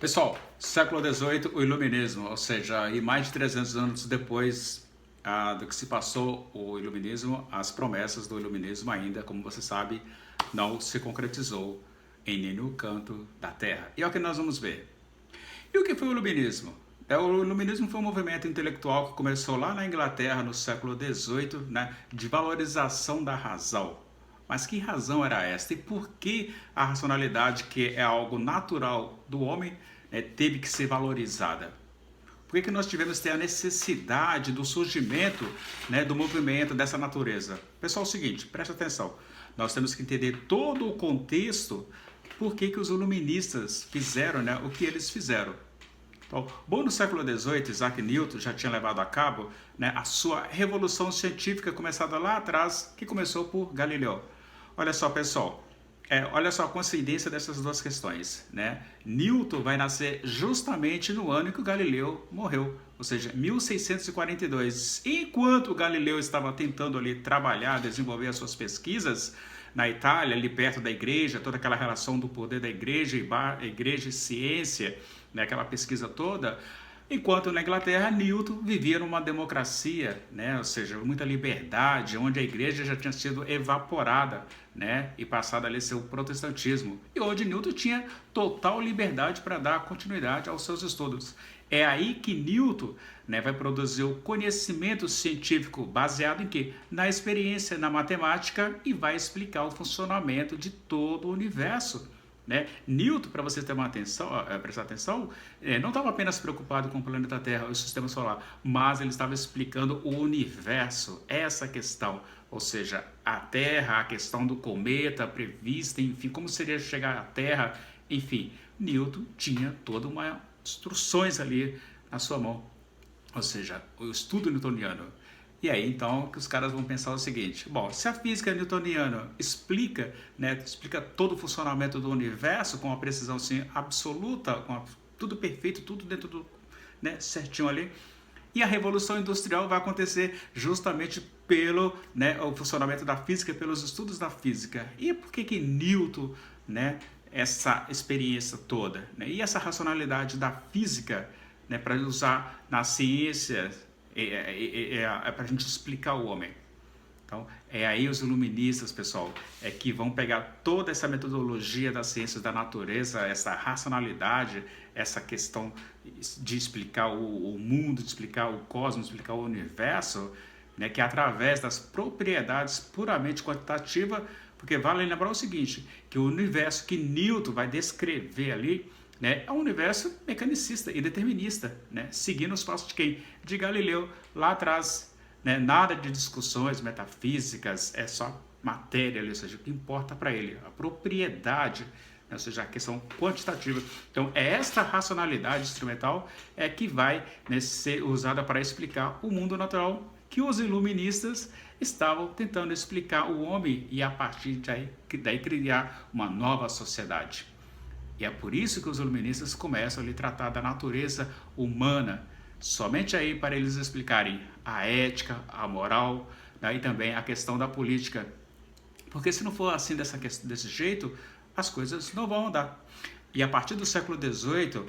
Pessoal, século XVIII, o Iluminismo, ou seja, aí mais de 300 anos depois do que se passou o Iluminismo, as promessas do Iluminismo ainda, como você sabe, não se concretizou em nenhum canto da Terra. E é o que nós vamos ver. E o que foi o Iluminismo? O Iluminismo foi um movimento intelectual que começou lá na Inglaterra no século XVIII, né, de valorização da razão. Mas que razão era esta? E por que a racionalidade, que é algo natural do homem, né, teve que ser valorizada? Por que nós tivemos que ter a necessidade do surgimento, né, do movimento dessa natureza? Pessoal, é o seguinte, presta atenção. Nós temos que entender todo o contexto, por que os iluministas fizeram, né, o que eles fizeram. Então, bom, no século XVIII, Isaac Newton já tinha levado a cabo, né, a sua revolução científica começada lá atrás, que começou por Galileu. Olha só, pessoal, olha só a coincidência dessas duas questões, né? Newton vai nascer justamente no ano em que o Galileu morreu, ou seja, 1642. Enquanto o Galileu estava tentando ali trabalhar, desenvolver as suas pesquisas na Itália, ali perto da igreja, toda aquela relação do poder da igreja e ciência, né, aquela pesquisa toda, enquanto na Inglaterra, Newton vivia numa democracia, né, ou seja, muita liberdade, onde a igreja já tinha sido evaporada, né, e passada a ser o protestantismo, e onde Newton tinha total liberdade para dar continuidade aos seus estudos. É aí que Newton, né, vai produzir o conhecimento científico baseado em quê? Na experiência, na matemática, e vai explicar o funcionamento de todo o universo. Né? Newton, para você ter uma atenção, prestar atenção, não estava apenas preocupado com o planeta Terra, o sistema solar, mas ele estava explicando o universo, essa questão, ou seja, a Terra, a questão do cometa prevista, enfim, como seria chegar à Terra, enfim, Newton tinha toda uma instruções ali na sua mão, ou seja, o estudo newtoniano. E aí, então, que os caras vão pensar o seguinte: bom, se a física newtoniana explica, né, explica todo o funcionamento do universo com uma precisão assim, absoluta, tudo perfeito, tudo dentro do, né, certinho ali, e a revolução industrial vai acontecer justamente pelo, né, o funcionamento da física, pelos estudos da física. E por que Newton, né, essa experiência toda, né, e essa racionalidade da física, né, para usar na ciência, para a gente explicar o homem. Então, é aí os iluministas, pessoal, que vão pegar toda essa metodologia das ciências da natureza, essa racionalidade, essa questão de explicar o mundo, de explicar o cosmos, de explicar o universo, né, que é através das propriedades puramente quantitativas, porque vale lembrar o seguinte, que o universo que Newton vai descrever ali, né, é um universo mecanicista e determinista, né, seguindo os passos de quem? De Galileu, lá atrás. Né, nada de discussões metafísicas, é só matéria, ou seja, o que importa para ele, a propriedade, né, ou seja, a questão quantitativa. Então, é esta racionalidade instrumental que vai, né, ser usada para explicar o mundo natural que os iluministas estavam tentando explicar o homem e a partir daí criar uma nova sociedade. E é por isso que os iluministas começam a lhe tratar da natureza humana, somente aí para eles explicarem a ética, a moral, né, e também a questão da política. Porque se não for assim desse jeito, as coisas não vão andar. E a partir do século XVIII,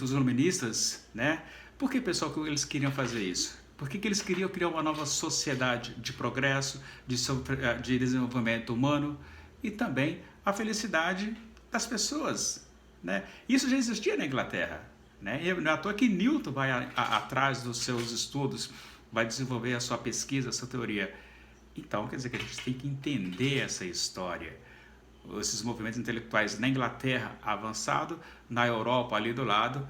os iluministas, né, por que, pessoal, que eles queriam fazer isso? Por que eles queriam criar uma nova sociedade de progresso, de desenvolvimento humano e também a felicidade das pessoas, né? Isso já existia na Inglaterra, né? E não é à toa que Newton vai atrás dos seus estudos, vai desenvolver a sua pesquisa, a sua teoria. Então, quer dizer que a gente tem que entender essa história. Esses movimentos intelectuais na Inglaterra avançado, na Europa ali do lado,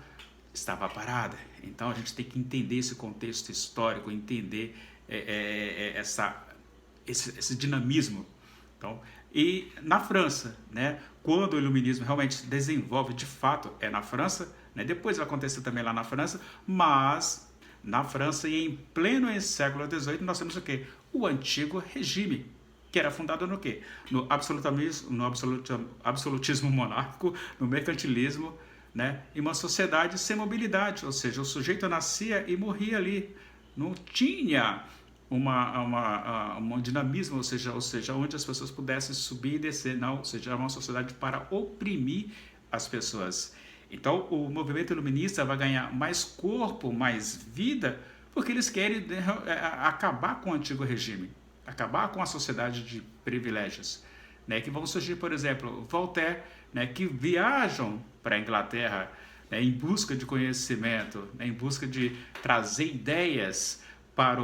estava parada. Então, a gente tem que entender esse contexto histórico, entender esse dinamismo. Então, e na França, né, quando o iluminismo realmente se desenvolve de fato, é na França, né, depois vai acontecer também lá na França, mas na França e em pleno século XVIII nós temos o quê? O antigo regime, que era fundado no quê? No absolutismo monárquico, no mercantilismo, né, e uma sociedade sem mobilidade, ou seja, o sujeito nascia e morria ali, não tinha um dinamismo, ou seja, onde as pessoas pudessem subir e descer, não, ou seja, era uma sociedade para oprimir as pessoas. Então, o movimento iluminista vai ganhar mais corpo, mais vida, porque eles querem acabar com o antigo regime, acabar com a sociedade de privilégios, né, que vão surgir, por exemplo, Voltaire, né, que viajam para a Inglaterra, né, em busca de conhecimento, né, em busca de trazer ideias para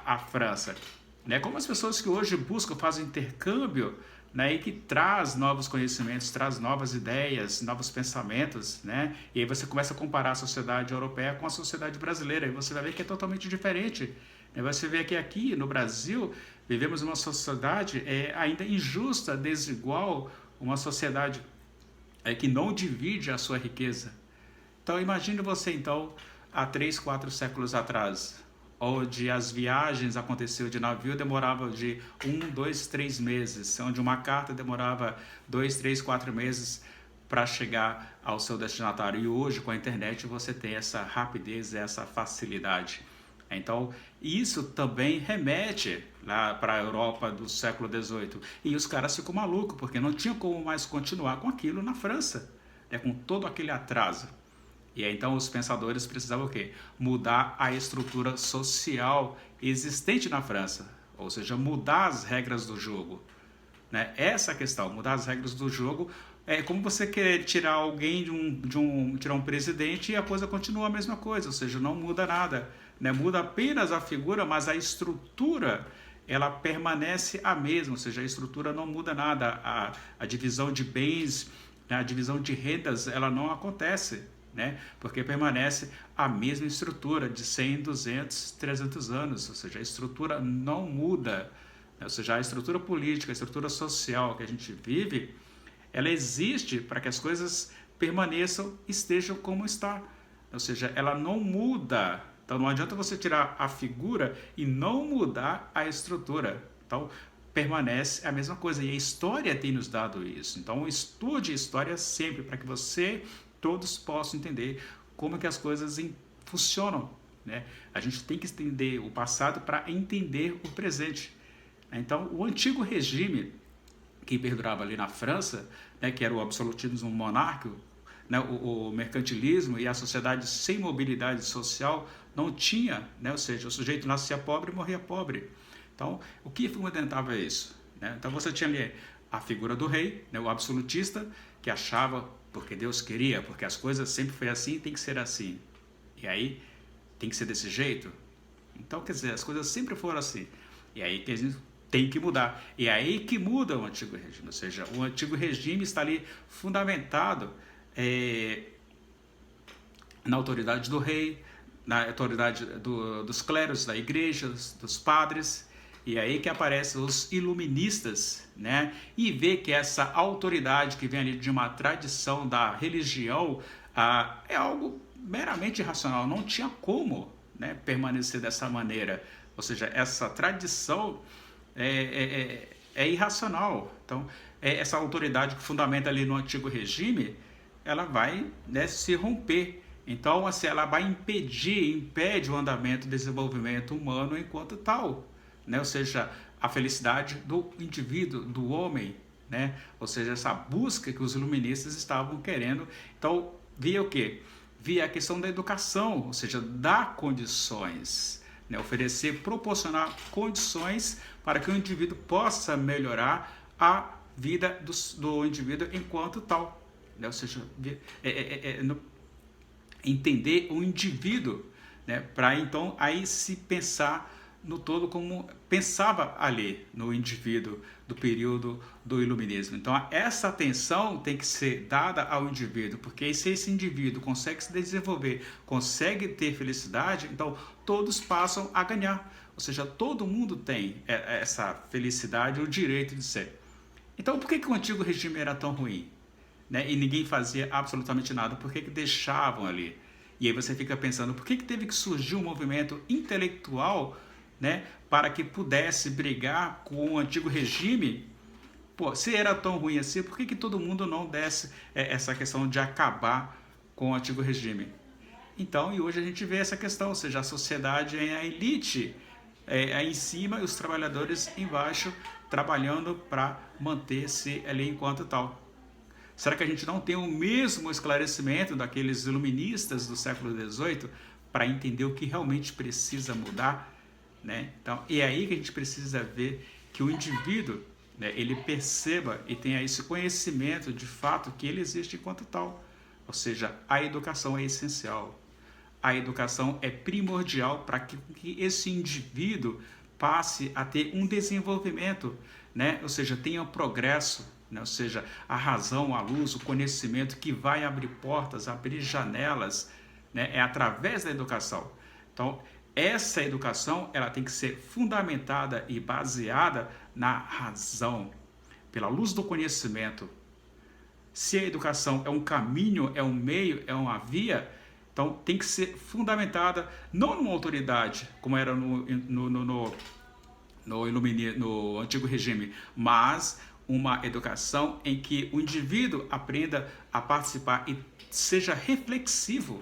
a França. Né, como as pessoas que hoje buscam, fazem intercâmbio, né, e que traz novos conhecimentos, traz novas ideias, novos pensamentos, né? E aí você começa a comparar a sociedade europeia com a sociedade brasileira, e você vai ver que é totalmente diferente. Você vê que aqui no Brasil vivemos uma sociedade ainda injusta, desigual, uma sociedade que não divide a sua riqueza. Então imagine você então há 3, 4 séculos atrás, onde as viagens aconteciam de navio demoravam de 1, 2, 3 meses, onde uma carta demorava 2, 3, 4 meses para chegar ao seu destinatário. E hoje, com a internet, você tem essa rapidez, essa facilidade. Então, isso também remete lá para a Europa do século XVIII. E os caras ficam malucos, porque não tinham como mais continuar com aquilo na França, né, com todo aquele atraso. E aí, então os pensadores precisavam o quê? Mudar a estrutura social existente na França, ou seja, mudar as regras do jogo. Né? Essa é a questão, mudar as regras do jogo é como você querer tirar alguém tirar um presidente e a coisa continua a mesma coisa, ou seja, não muda nada. Né? Muda apenas a figura, mas a estrutura ela permanece a mesma, ou seja, a estrutura não muda nada, a divisão de bens, a divisão de rendas, ela não acontece. Né? Porque permanece a mesma estrutura de 100, 200, 300 anos, ou seja, a estrutura não muda, né? Ou seja, a estrutura política, a estrutura social que a gente vive, ela existe para que as coisas permaneçam, estejam como está, ou seja, ela não muda. Então não adianta você tirar a figura e não mudar a estrutura, então permanece a mesma coisa, e a história tem nos dado isso. Então estude história sempre para que todos possam entender como que as coisas funcionam. Né? A gente tem que entender o passado para entender o presente. Então, o antigo regime que perdurava ali na França, né, que era o absolutismo monárquico, né, o mercantilismo e a sociedade sem mobilidade social não tinha, né, ou seja, o sujeito nascia pobre e morria pobre. Então, o que fundamentava isso? Né? Então, você tinha ali a figura do rei, né, o absolutista, que achava porque Deus queria, porque as coisas sempre foi assim, tem que ser assim. E aí, tem que ser desse jeito? Então, quer dizer, as coisas sempre foram assim. E aí que a gente tem que mudar. E é aí que muda o antigo regime. Ou seja, o antigo regime está ali fundamentado na autoridade do rei, na autoridade dos clérigos, da igreja, dos padres. E aí que aparecem os iluministas, né? E vê que essa autoridade que vem ali de uma tradição da religião é algo meramente irracional, não tinha como, né, permanecer dessa maneira. Ou seja, essa tradição é irracional. Então, essa autoridade que fundamenta ali no antigo regime, ela vai, né, se romper. Então, assim, ela vai impede o andamento, o desenvolvimento humano enquanto tal. Né? Ou seja, a felicidade do indivíduo, do homem, né? Ou seja, essa busca que os iluministas estavam querendo. Então, via o quê? Via a questão da educação, ou seja, dar condições, né? Oferecer, proporcionar condições para que o indivíduo possa melhorar a vida do indivíduo enquanto tal. Né? Ou seja, entender o indivíduo, né? Para então aí se pensar no todo como pensava ali no indivíduo do período do iluminismo. Então essa atenção tem que ser dada ao indivíduo, porque se esse indivíduo consegue se desenvolver, consegue ter felicidade, então todos passam a ganhar. Ou seja, todo mundo tem essa felicidade, o direito de ser. Então por que o antigo regime era tão ruim? Né? E ninguém fazia absolutamente nada? Por que deixavam ali? E aí você fica pensando, por que teve que surgir um movimento intelectual, né, para que pudesse brigar com o antigo regime? Pô, se era tão ruim assim, por que todo mundo não desse essa questão de acabar com o antigo regime? Então, e hoje a gente vê essa questão, ou seja, a sociedade é a elite em cima e os trabalhadores embaixo, trabalhando para manter-se ali enquanto tal. Será que a gente não tem o mesmo esclarecimento daqueles iluministas do século XVIII para entender o que realmente precisa mudar? Né? Então, é aí que a gente precisa ver que o indivíduo, né, ele perceba e tenha esse conhecimento de fato que ele existe enquanto tal. Ou seja, a educação é essencial. A educação é primordial para que esse indivíduo passe a ter um desenvolvimento, né? Ou seja, tenha um progresso, né? Ou seja, a razão, a luz, o conhecimento que vai abrir portas, abrir janelas, né? É através da educação. Então, essa educação ela tem que ser fundamentada e baseada na razão, pela luz do conhecimento. Se a educação é um caminho, é um meio, é uma via, então tem que ser fundamentada não numa autoridade, como era no antigo regime, mas uma educação em que o indivíduo aprenda a participar e seja reflexivo.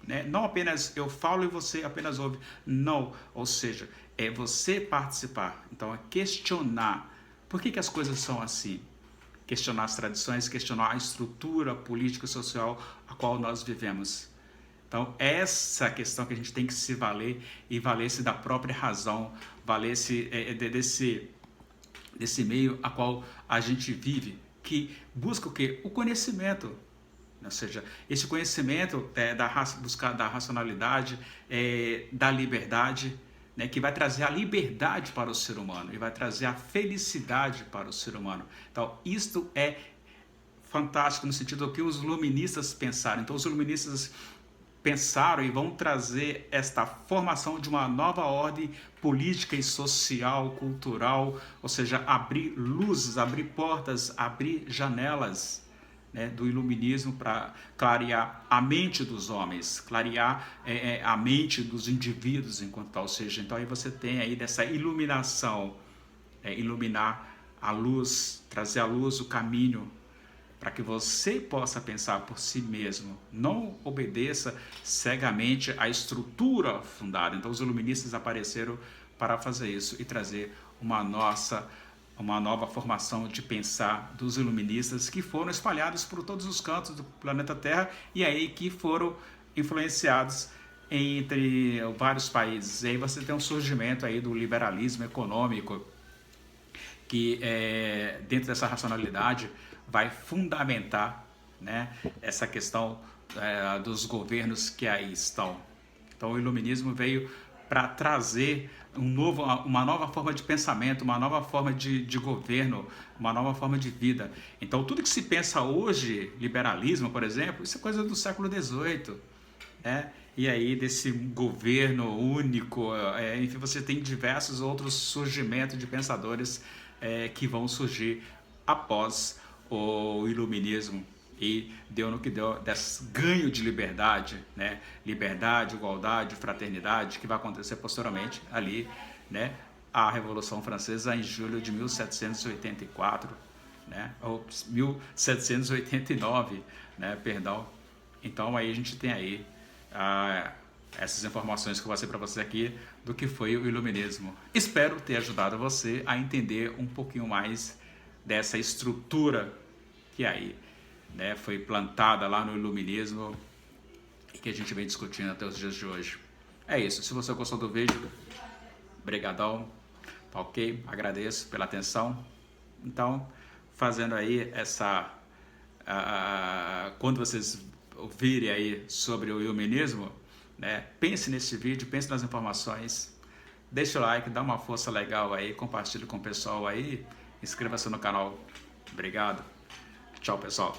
Né? Não apenas eu falo e você apenas ouve. Não, ou seja, é você participar. Então é questionar. Por que as coisas são assim? Questionar as tradições, questionar a estrutura política e social a qual nós vivemos. Então, essa é a questão que a gente tem que se valer e valer-se da própria razão, valer-se desse meio a qual a gente vive, que busca o quê? O conhecimento. Ou seja, esse conhecimento buscar da racionalidade, da liberdade, né, que vai trazer a liberdade para o ser humano e vai trazer a felicidade para o ser humano. Então, isto é fantástico no sentido do que os iluministas pensaram. Então, os iluministas pensaram e vão trazer esta formação de uma nova ordem política e social, cultural, ou seja, abrir luzes, abrir portas, abrir janelas, né, do iluminismo para clarear a mente dos homens, clarear a mente dos indivíduos enquanto tal. Ou seja, então aí você tem aí dessa iluminação, iluminar a luz, trazer à luz o caminho para que você possa pensar por si mesmo, não obedeça cegamente à estrutura fundada. Então os iluministas apareceram para fazer isso e trazer uma nova formação de pensar dos iluministas que foram espalhados por todos os cantos do planeta Terra e aí que foram influenciados entre vários países. E aí você tem um surgimento aí do liberalismo econômico que dentro dessa racionalidade vai fundamentar, né, essa questão dos governos que aí estão. Então o iluminismo veio para trazer uma nova forma de pensamento, uma nova forma de governo, uma nova forma de vida. Então tudo que se pensa hoje, liberalismo, por exemplo, isso é coisa do século XVIII. Né? E aí desse governo único, enfim, você tem diversos outros surgimentos de pensadores que vão surgir após o iluminismo e deu no que deu desse ganho de liberdade, né? Liberdade, igualdade, fraternidade, que vai acontecer posteriormente ali, né? A Revolução Francesa em julho de 1784, né? Ou 1789, né? Perdão. Então aí a gente tem aí essas informações que eu passei para você aqui do que foi o iluminismo. Espero ter ajudado você a entender um pouquinho mais dessa estrutura que aí, né, foi plantada lá no iluminismo e que a gente vem discutindo até os dias de hoje. É isso. Se você gostou do vídeo, brigadão, tá ok? Agradeço pela atenção. Então, fazendo aí quando vocês ouvirem aí sobre o iluminismo, né, pense nesse vídeo, pense nas informações, deixa o like, dá uma força legal aí, compartilhe com o pessoal aí, inscreva-se no canal. Obrigado. Tchau, pessoal.